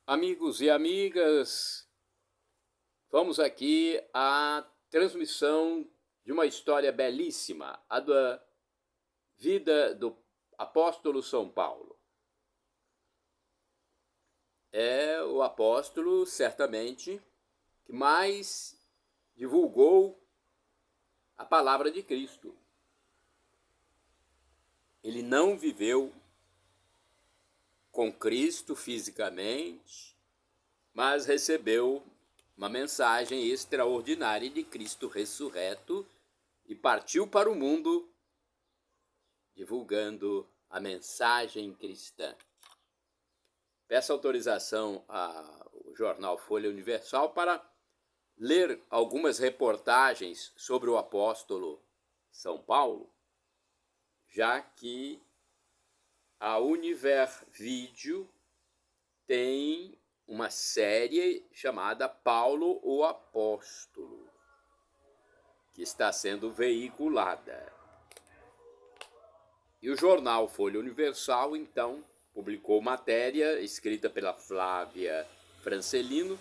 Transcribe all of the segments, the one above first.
Amigos e amigas, vamos aqui à transmissão de uma história belíssima, a da vida do apóstolo São Paulo. É o apóstolo, certamente, que mais divulgou a palavra de Cristo. Ele não viveu com Cristo fisicamente, mas recebeu uma mensagem extraordinária de Cristo ressurreto e partiu para o mundo divulgando a mensagem cristã. Peço autorização ao jornal Folha Universal para ler algumas reportagens sobre o apóstolo São Paulo, já que a Univer Vídeo tem uma série chamada Paulo o Apóstolo, que está sendo veiculada. E o jornal Folha Universal, então, publicou matéria escrita pela Flávia Francelino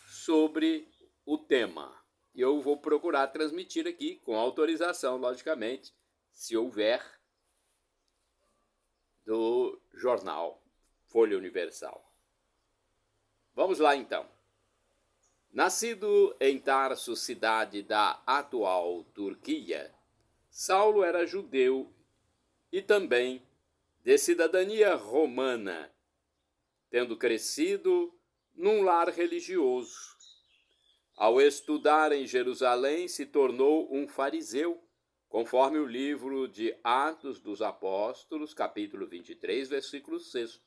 sobre o tema. E eu vou procurar transmitir aqui, com autorização, logicamente, se houver, do jornal Folha Universal. Vamos lá, então. Nascido em Tarso, cidade da atual Turquia, Saulo era judeu e também de cidadania romana, tendo crescido num lar religioso. Ao estudar em Jerusalém, se tornou um fariseu, conforme o livro de Atos dos Apóstolos, capítulo 23, versículo 6.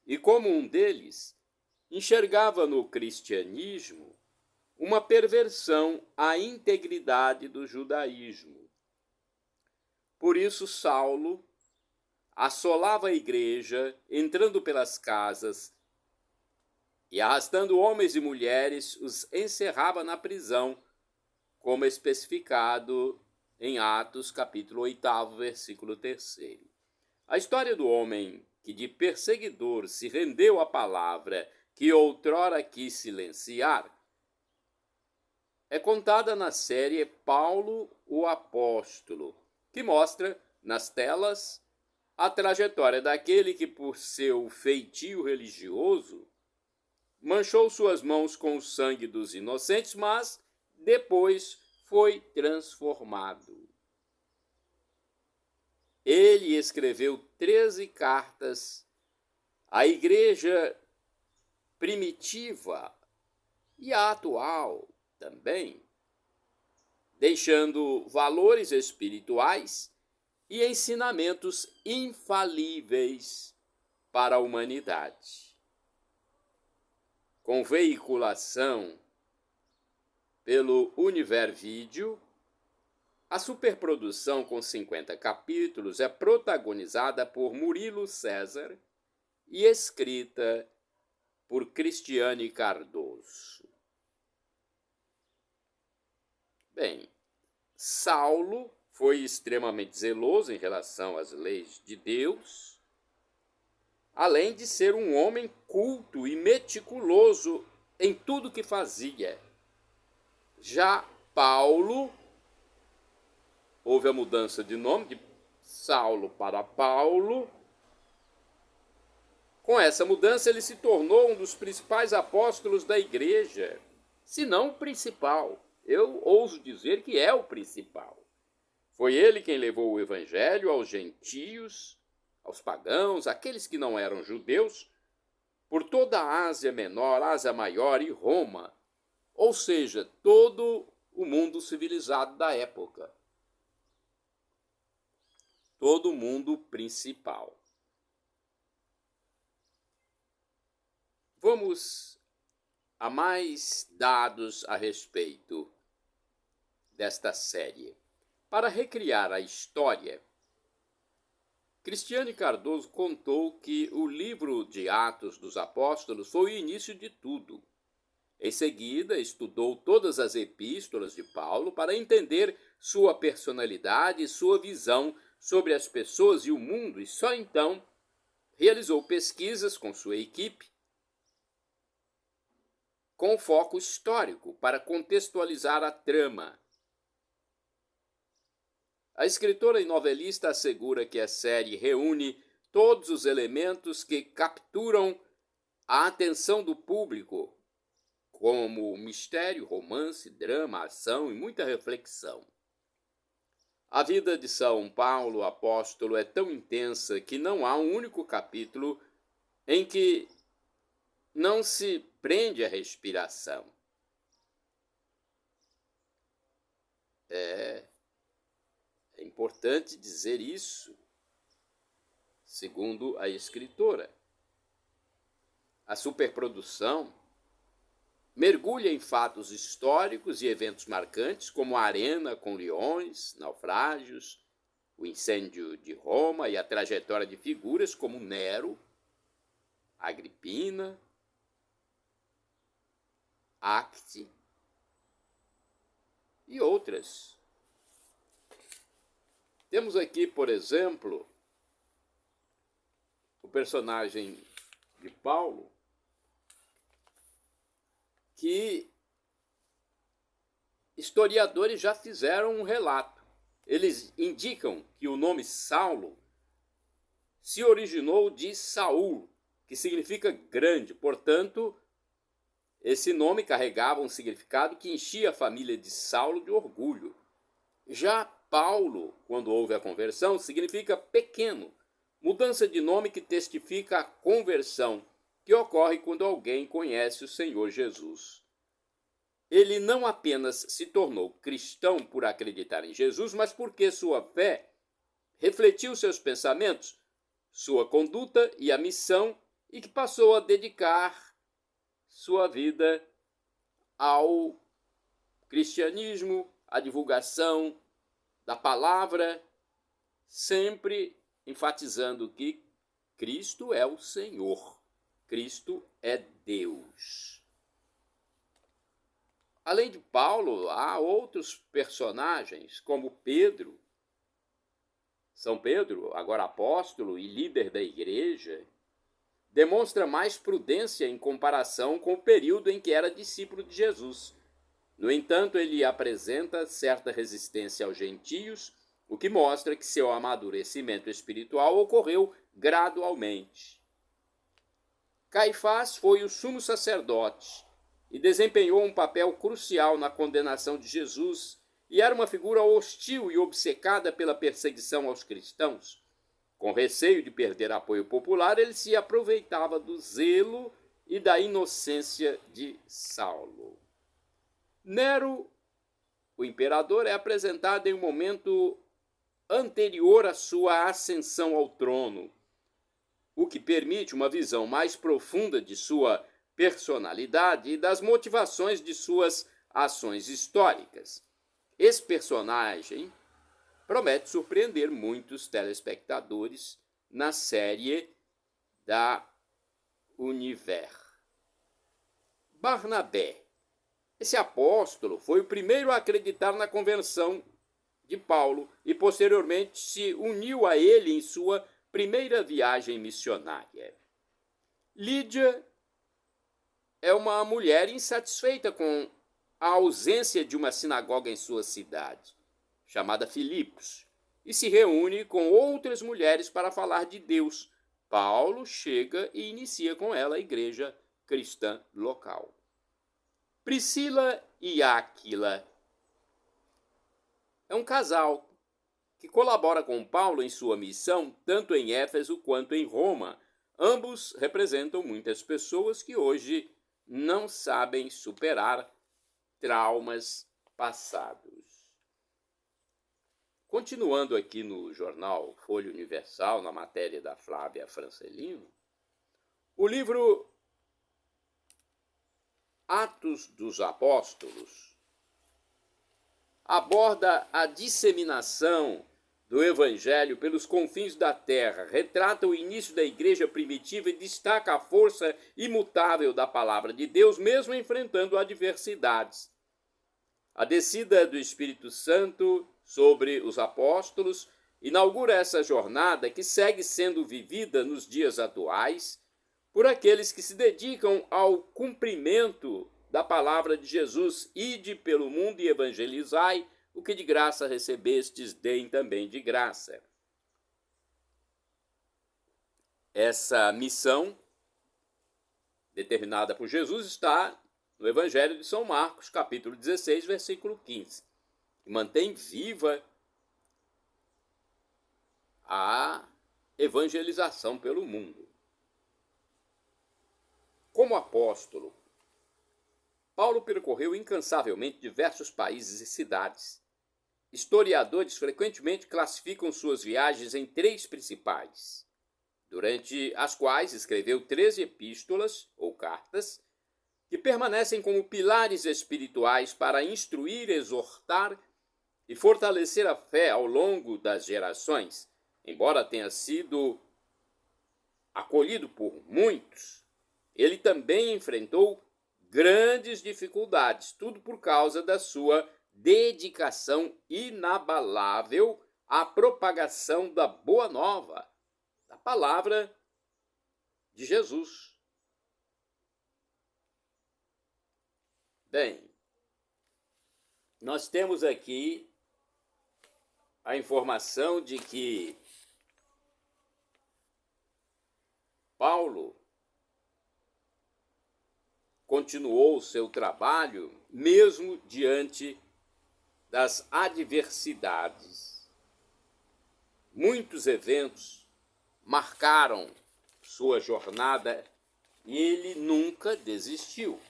E como um deles, enxergava no cristianismo uma perversão à integridade do judaísmo. Por isso, Saulo assolava a igreja, entrando pelas casas e, arrastando homens e mulheres, os encerrava na prisão, como especificado em Atos, capítulo 8, versículo 3. A história do homem que de perseguidor se rendeu à palavra que outrora quis silenciar é contada na série Paulo o Apóstolo, que mostra nas telas a trajetória daquele que, por seu feitio religioso, manchou suas mãos com o sangue dos inocentes, mas depois foi transformado. Ele escreveu 13 cartas à igreja primitiva e à atual também, deixando valores espirituais e ensinamentos infalíveis para a humanidade. Com veiculação pelo Univer Vídeo, a superprodução com 50 capítulos é protagonizada por Murilo César e escrita por Cristiane Cardoso. Bem, Saulo foi extremamente zeloso em relação às leis de Deus, além de ser um homem culto e meticuloso em tudo que fazia. Já Paulo, houve a mudança de nome de Saulo para Paulo. Com essa mudança, ele se tornou um dos principais apóstolos da igreja, se não o principal. Eu ouso dizer que é o principal. Foi ele quem levou o evangelho aos gentios, aos pagãos, aqueles que não eram judeus, por toda a Ásia Menor, Ásia Maior e Roma, ou seja, todo o mundo civilizado da época. Todo o mundo principal. Vamos a mais dados a respeito desta série. Para recriar a história, Cristiane Cardoso contou que o livro de Atos dos Apóstolos foi o início de tudo. Em seguida, estudou todas as epístolas de Paulo para entender sua personalidade e sua visão sobre as pessoas e o mundo, e só então realizou pesquisas com sua equipe com foco histórico para contextualizar a trama. A escritora e novelista assegura que a série reúne todos os elementos que capturam a atenção do público, como mistério, romance, drama, ação e muita reflexão. A vida de São Paulo apóstolo é tão intensa que não há um único capítulo em que não se prende a respiração. É importante dizer isso, segundo a escritora. A superprodução mergulha em fatos históricos e eventos marcantes, como a arena com leões, naufrágios, o incêndio de Roma e a trajetória de figuras como Nero, Agripina, Acte e outras. Temos aqui, por exemplo, o personagem de Paulo, que historiadores já fizeram um relato. Eles indicam que o nome Saulo se originou de Saul, que significa grande. Portanto, esse nome carregava um significado que enchia a família de Saulo de orgulho. Já Paulo, quando houve a conversão, significa pequeno, mudança de nome que testifica a conversão, que ocorre quando alguém conhece o Senhor Jesus. Ele não apenas se tornou cristão por acreditar em Jesus, mas porque sua fé refletiu seus pensamentos, sua conduta e a missão, e que passou a dedicar sua vida ao cristianismo, à divulgação da palavra, sempre enfatizando que Cristo é o Senhor, Cristo é Deus. Além de Paulo, há outros personagens, como Pedro, São Pedro, agora apóstolo e líder da igreja, demonstra mais prudência em comparação com o período em que era discípulo de Jesus. No entanto, ele apresenta certa resistência aos gentios, o que mostra que seu amadurecimento espiritual ocorreu gradualmente. Caifás foi o sumo sacerdote e desempenhou um papel crucial na condenação de Jesus e era uma figura hostil e obcecada pela perseguição aos cristãos. Com receio de perder apoio popular, ele se aproveitava do zelo e da inocência de Saulo. Nero, o imperador, é apresentado em um momento anterior à sua ascensão ao trono, o que permite uma visão mais profunda de sua personalidade e das motivações de suas ações históricas. Esse personagem promete surpreender muitos telespectadores na série da Univers. Barnabé. Esse apóstolo foi o primeiro a acreditar na conversão de Paulo e posteriormente se uniu a ele em sua primeira viagem missionária. Lídia é uma mulher insatisfeita com a ausência de uma sinagoga em sua cidade, chamada Filipos, e se reúne com outras mulheres para falar de Deus. Paulo chega e inicia com ela a igreja cristã local. Priscila e Áquila é um casal que colabora com Paulo em sua missão, tanto em Éfeso quanto em Roma. Ambos representam muitas pessoas que hoje não sabem superar traumas passados. Continuando aqui no jornal Folha Universal, na matéria da Flávia Francelino, o livro Atos dos Apóstolos aborda a disseminação do Evangelho pelos confins da terra, retrata o início da igreja primitiva e destaca a força imutável da palavra de Deus, mesmo enfrentando adversidades. A descida do Espírito Santo sobre os apóstolos inaugura essa jornada que segue sendo vivida nos dias atuais por aqueles que se dedicam ao cumprimento da palavra de Jesus: ide pelo mundo e evangelizai, o que de graça recebestes, deem também de graça. Essa missão, determinada por Jesus, está no Evangelho de São Marcos, capítulo 16, versículo 15. E mantém viva a evangelização pelo mundo. Como apóstolo, Paulo percorreu incansavelmente diversos países e cidades. Historiadores frequentemente classificam suas viagens em 3 principais, durante as quais escreveu 13 epístolas ou cartas, que permanecem como pilares espirituais para instruir, exortar e fortalecer a fé ao longo das gerações, embora tenha sido acolhido por muitos. Ele também enfrentou grandes dificuldades, tudo por causa da sua dedicação inabalável à propagação da boa nova, da palavra de Jesus. Bem, nós temos aqui a informação de que Paulo continuou o seu trabalho mesmo diante das adversidades. Muitos eventos marcaram sua jornada e ele nunca desistiu.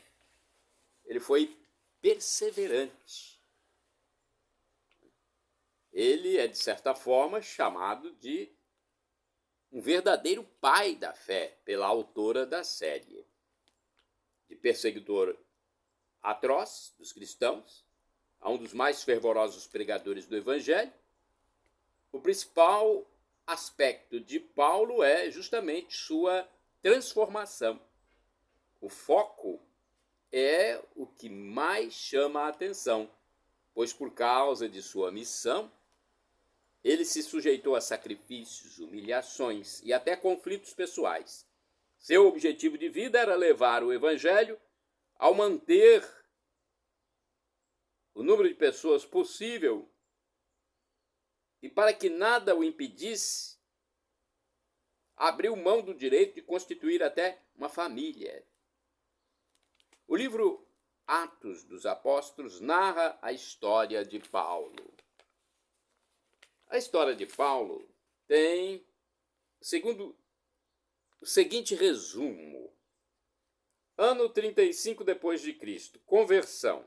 Ele foi perseverante. Ele é, de certa forma, chamado de um verdadeiro pai da fé pela autora da série. De perseguidor atroz dos cristãos a um dos mais fervorosos pregadores do Evangelho, o principal aspecto de Paulo é justamente sua transformação. O foco é o que mais chama a atenção, pois por causa de sua missão, ele se sujeitou a sacrifícios, humilhações e até conflitos pessoais. Seu objetivo de vida era levar o Evangelho ao manter o número de pessoas possível e, para que nada o impedisse, abriu mão do direito de constituir até uma família. O livro Atos dos Apóstolos narra a história de Paulo. A história de Paulo tem, segundo o seguinte resumo: ano 35 depois de Cristo, conversão,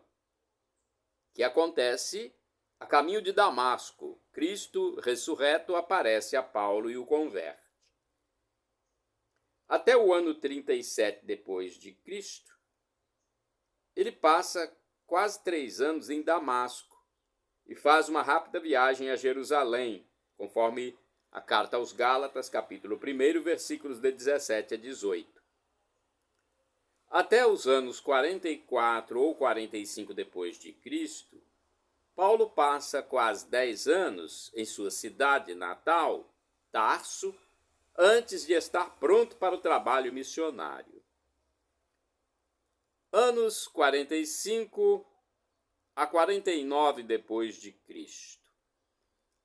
que acontece a caminho de Damasco. Cristo ressurreto aparece a Paulo e o converte. Até o ano 37 depois de Cristo, ele passa quase 3 anos em Damasco e faz uma rápida viagem a Jerusalém, conforme a carta aos Gálatas, capítulo 1, versículos de 17 a 18. Até os anos 44 ou 45 depois de Cristo, Paulo passa quase 10 anos em sua cidade natal, Tarso, antes de estar pronto para o trabalho missionário. Anos 45 a 49 depois de Cristo.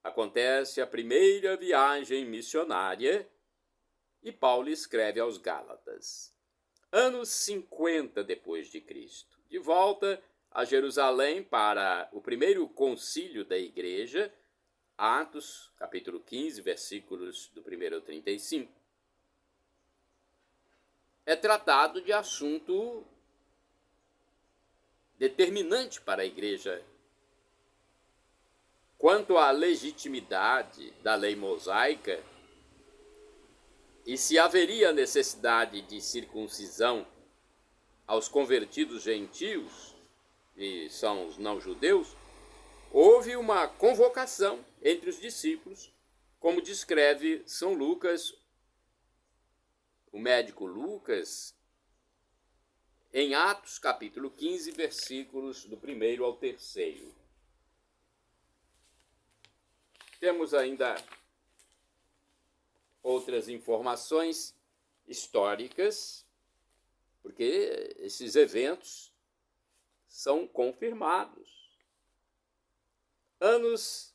Acontece a primeira viagem missionária e Paulo escreve aos Gálatas. Anos 50 depois de Cristo. De volta a Jerusalém para o primeiro concílio da igreja, Atos, capítulo 15, versículos do 1 ao 35. É tratado de assunto determinante para a igreja quanto à legitimidade da lei mosaica e se haveria necessidade de circuncisão aos convertidos gentios, que são os não-judeus. Houve uma convocação entre os discípulos, como descreve São Lucas, o médico Lucas, em Atos, capítulo 15, versículos do 1 ao 3. Temos ainda outras informações históricas, porque esses eventos são confirmados. Anos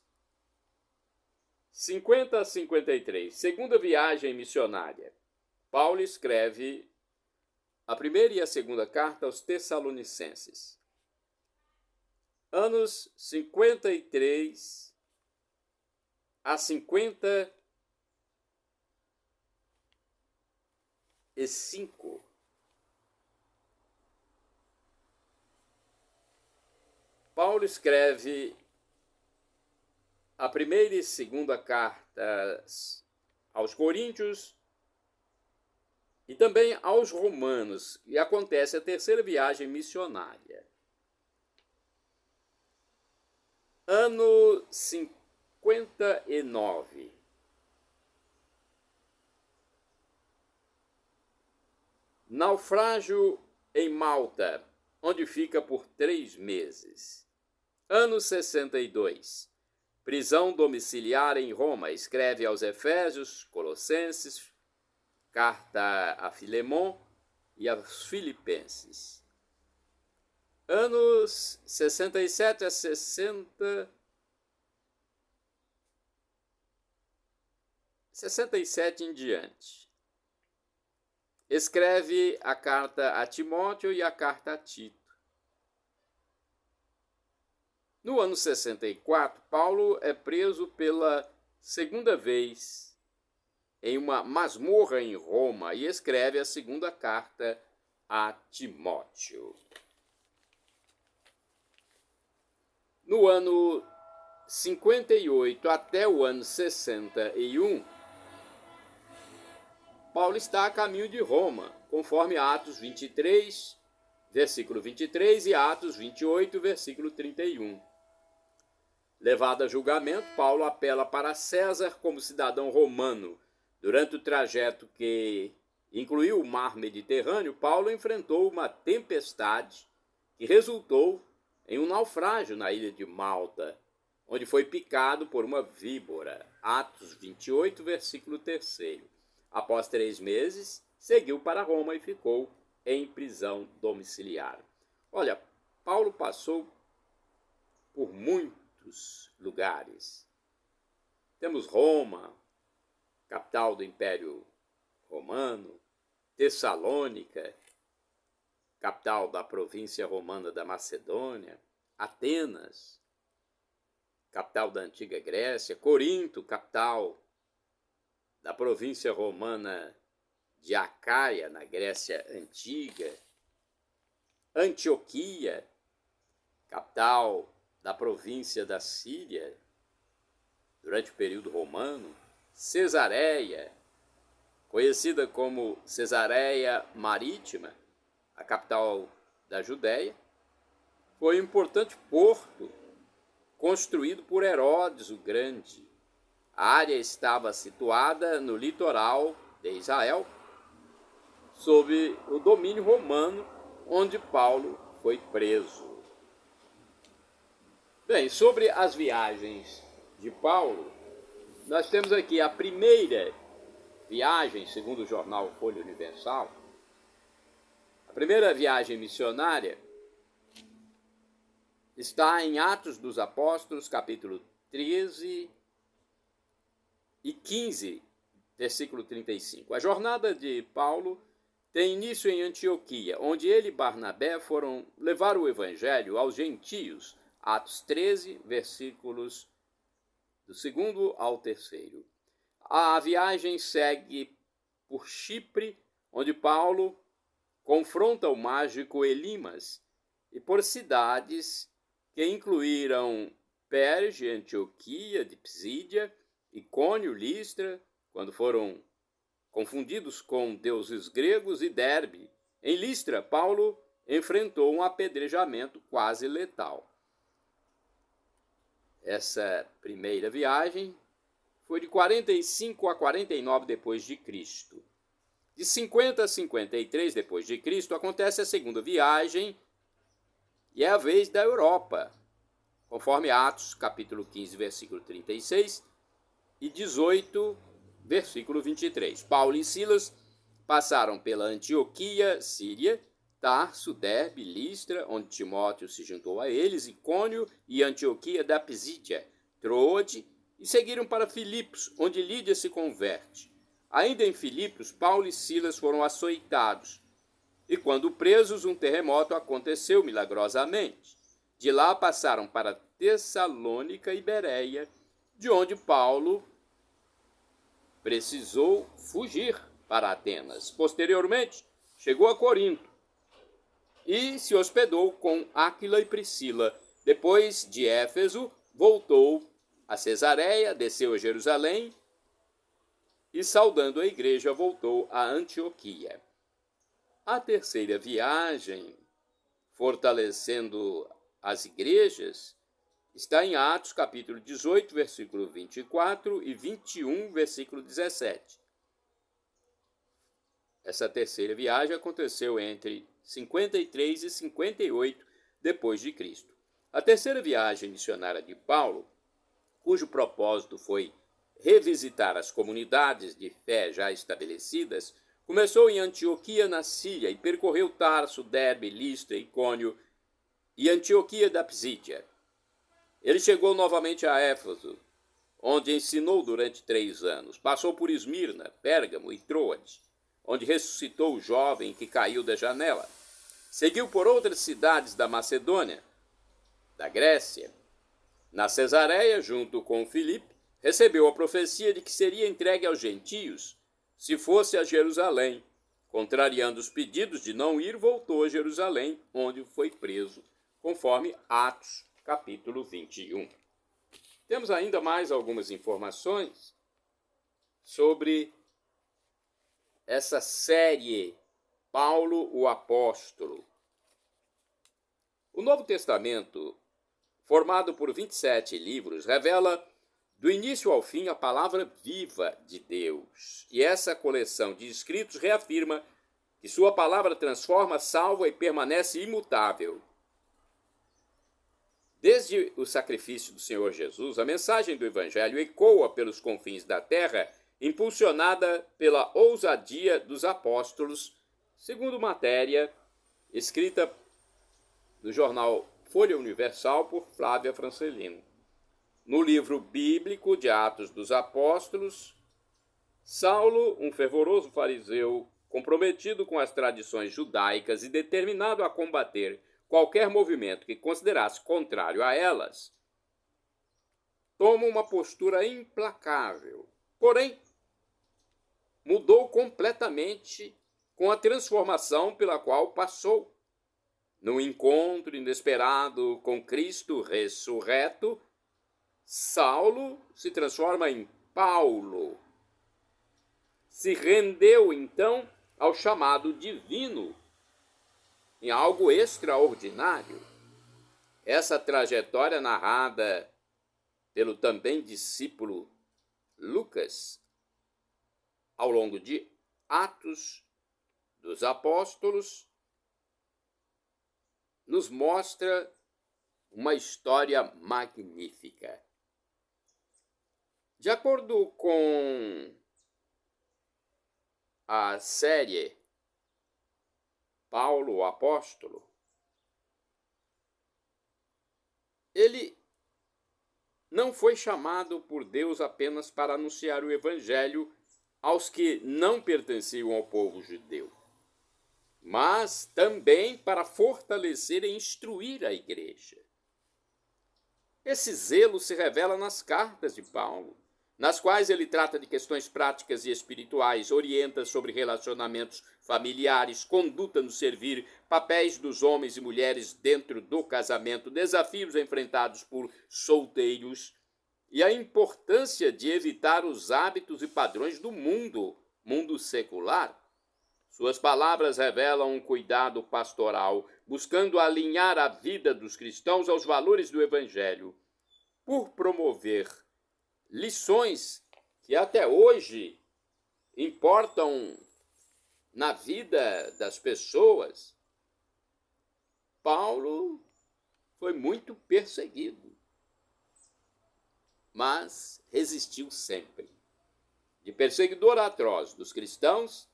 50 a 53, segunda viagem missionária. Paulo escreve a primeira e a segunda carta aos Tessalonicenses. Anos 53 a 55. Paulo escreve a primeira e segunda cartas aos Coríntios e também aos Romanos, e acontece a terceira viagem missionária. Ano 59. Naufrágio em Malta, onde fica por 3 meses. Ano 62. Prisão domiciliar em Roma. Escreve aos Efésios, Colossenses, carta a Filemon e aos Filipenses. Anos 67 a 67 em diante. Escreve a carta a Timóteo e a carta a Tito. No ano 64, Paulo é preso pela segunda vez em uma masmorra em Roma e escreve a segunda carta a Timóteo. No ano 58 até o ano 61, Paulo está a caminho de Roma, conforme Atos 23, versículo 23 e Atos 28, versículo 31. Levado a julgamento, Paulo apela para César como cidadão romano. Durante o trajeto que incluiu o mar Mediterrâneo, Paulo enfrentou uma tempestade que resultou em um naufrágio na ilha de Malta, onde foi picado por uma víbora. Atos 28, versículo 3. Após 3 meses, seguiu para Roma e ficou em prisão domiciliar. Olha, Paulo passou por muitos lugares. Temos Roma, capital do Império Romano, Tessalônica, capital da província romana da Macedônia, Atenas, capital da antiga Grécia, Corinto, capital da província romana de Acaia, na Grécia Antiga, Antioquia, capital da província da Síria, durante o período romano, Cesareia, conhecida como Cesareia Marítima, a capital da Judéia, foi um importante porto construído por Herodes o Grande. A área estava situada no litoral de Israel, sob o domínio romano, onde Paulo foi preso. Bem, sobre as viagens de Paulo, nós temos aqui a primeira viagem, segundo o jornal Folha Universal. A primeira viagem missionária está em Atos dos Apóstolos, capítulo 13 e 15, versículo 35. A jornada de Paulo tem início em Antioquia, onde ele e Barnabé foram levar o evangelho aos gentios. Atos 13, versículos do 2º ao 3º. A viagem segue por Chipre, onde Paulo confronta o mágico Elimas, e por cidades que incluíram Perge, Antioquia, de Psídia, Icônio, Listra, quando foram confundidos com deuses gregos, e Derbe. Em Listra, Paulo enfrentou um apedrejamento quase letal. Essa primeira viagem foi de 45 a 49 depois de Cristo. De 50 a 53 depois de Cristo acontece a segunda viagem e é a vez da Europa, conforme Atos, capítulo 15, versículo 36 e 18, versículo 23. Paulo e Silas passaram pela Antioquia, Síria, Tarso, Derbe, Listra, onde Timóteo se juntou a eles, Icônio e Antioquia da Pisídia, Troade, e seguiram para Filipos, onde Lídia se converte. Ainda em Filipos, Paulo e Silas foram açoitados, e quando presos, um terremoto aconteceu milagrosamente. De lá passaram para Tessalônica e Bereia, de onde Paulo precisou fugir para Atenas. Posteriormente, chegou a Corinto e se hospedou com Áquila e Priscila. Depois de Éfeso, voltou a Cesareia, desceu a Jerusalém e, saudando a igreja, voltou a Antioquia. A terceira viagem, fortalecendo as igrejas, está em Atos, capítulo 18, versículo 24 e 21, versículo 17. Essa terceira viagem aconteceu entre 53 e 58 depois de Cristo. A terceira viagem missionária de Paulo, cujo propósito foi revisitar as comunidades de fé já estabelecidas, começou em Antioquia, na Síria, e percorreu Tarso, Derbe, Listra, Icônio e Antioquia da Pisídia. Ele chegou novamente a Éfeso, onde ensinou durante 3 anos. Passou por Esmirna, Pérgamo e Troade, onde ressuscitou o jovem que caiu da janela. Seguiu por outras cidades da Macedônia, da Grécia. Na Cesareia, junto com Filipe, recebeu a profecia de que seria entregue aos gentios se fosse a Jerusalém. Contrariando os pedidos de não ir, voltou a Jerusalém, onde foi preso, conforme Atos, capítulo 21. Temos ainda mais algumas informações sobre essa série Paulo o Apóstolo. O Novo Testamento, formado por 27 livros, revela do início ao fim a palavra viva de Deus. E essa coleção de escritos reafirma que sua palavra transforma, salva e permanece imutável. Desde o sacrifício do Senhor Jesus, a mensagem do Evangelho ecoa pelos confins da terra, impulsionada pela ousadia dos apóstolos, segundo matéria escrita no jornal Folha Universal por Flávia Francelino. No livro bíblico de Atos dos Apóstolos, Saulo, um fervoroso fariseu comprometido com as tradições judaicas e determinado a combater qualquer movimento que considerasse contrário a elas, toma uma postura implacável. Porém, mudou completamente com a transformação pela qual passou. No encontro inesperado com Cristo ressurreto, Saulo se transforma em Paulo. Se rendeu, então, ao chamado divino, em algo extraordinário. Essa trajetória narrada pelo também discípulo Lucas, ao longo de Atos dos Apóstolos, nos mostra uma história magnífica. De acordo com a série Paulo o Apóstolo, ele não foi chamado por Deus apenas para anunciar o Evangelho aos que não pertenciam ao povo judeu, mas também para fortalecer e instruir a igreja. Esse zelo se revela nas cartas de Paulo, nas quais ele trata de questões práticas e espirituais, orienta sobre relacionamentos familiares, conduta no servir, papéis dos homens e mulheres dentro do casamento, desafios enfrentados por solteiros e a importância de evitar os hábitos e padrões do mundo secular. Suas palavras revelam um cuidado pastoral, buscando alinhar a vida dos cristãos aos valores do Evangelho, por promover lições que até hoje importam na vida das pessoas. Paulo foi muito perseguido, mas resistiu sempre. De perseguidor atroz dos cristãos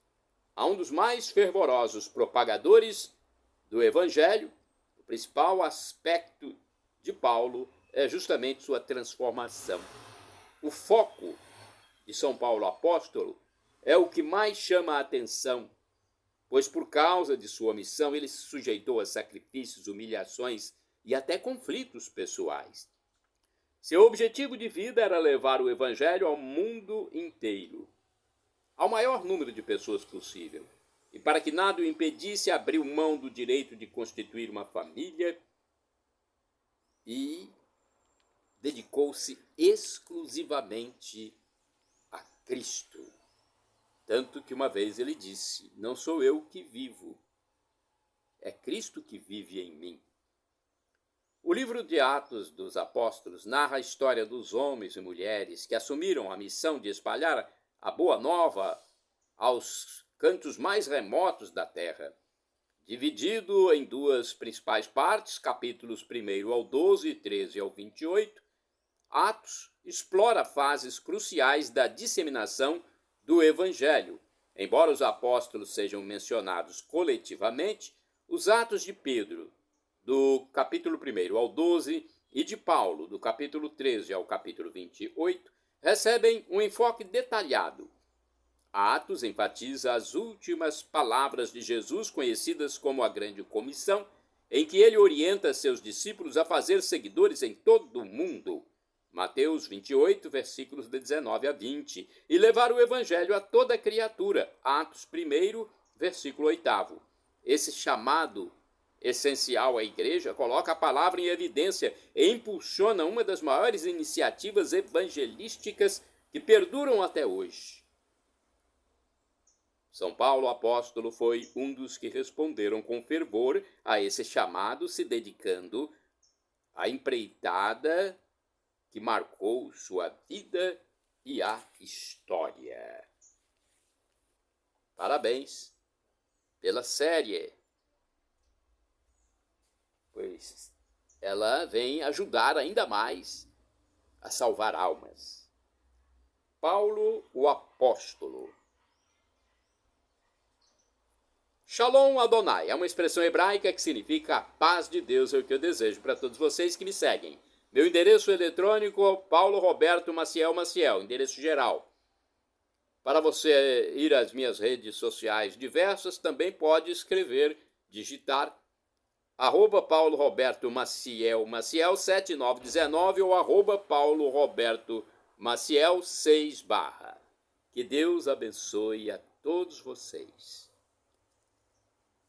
a um dos mais fervorosos propagadores do Evangelho, o principal aspecto de Paulo é justamente sua transformação. O foco de São Paulo apóstolo é o que mais chama a atenção, pois por causa de sua missão ele se sujeitou a sacrifícios, humilhações e até conflitos pessoais. Seu objetivo de vida era levar o Evangelho ao mundo inteiro, ao maior número de pessoas possível. E para que nada o impedisse, abriu mão do direito de constituir uma família e dedicou-se exclusivamente a Cristo. Tanto que uma vez ele disse: não sou eu que vivo, é Cristo que vive em mim. O livro de Atos dos Apóstolos narra a história dos homens e mulheres que assumiram a missão de espalhar a boa nova aos cantos mais remotos da terra. Dividido em duas principais partes, capítulos 1 ao 12 e 13 ao 28, Atos explora fases cruciais da disseminação do Evangelho. Embora os apóstolos sejam mencionados coletivamente, os Atos de Pedro, do capítulo 1 ao 12, e de Paulo, do capítulo 13 ao capítulo 28, recebem um enfoque detalhado. Atos enfatiza as últimas palavras de Jesus, conhecidas como a Grande Comissão, em que ele orienta seus discípulos a fazer seguidores em todo o mundo. Mateus 28, versículos de 19 a 20, e levar o Evangelho a toda criatura. Atos 1, versículo 8. Esse chamado essencial à igreja coloca a palavra em evidência e impulsiona uma das maiores iniciativas evangelísticas que perduram até hoje. São Paulo apóstolo foi um dos que responderam com fervor a esse chamado, se dedicando à empreitada que marcou sua vida e a história. Parabéns pela série, pois ela vem ajudar ainda mais a salvar almas. Paulo, o apóstolo. Shalom Adonai é uma expressão hebraica que significa a paz de Deus, é o que eu desejo para todos vocês que me seguem. Meu endereço eletrônico é Paulo Roberto Maciel, endereço geral. Para você ir às minhas redes sociais diversas, também pode escrever, digitar @Paulo Roberto Maciel 7919 ou @Paulo Roberto Maciel 6 /. Que Deus abençoe a todos vocês.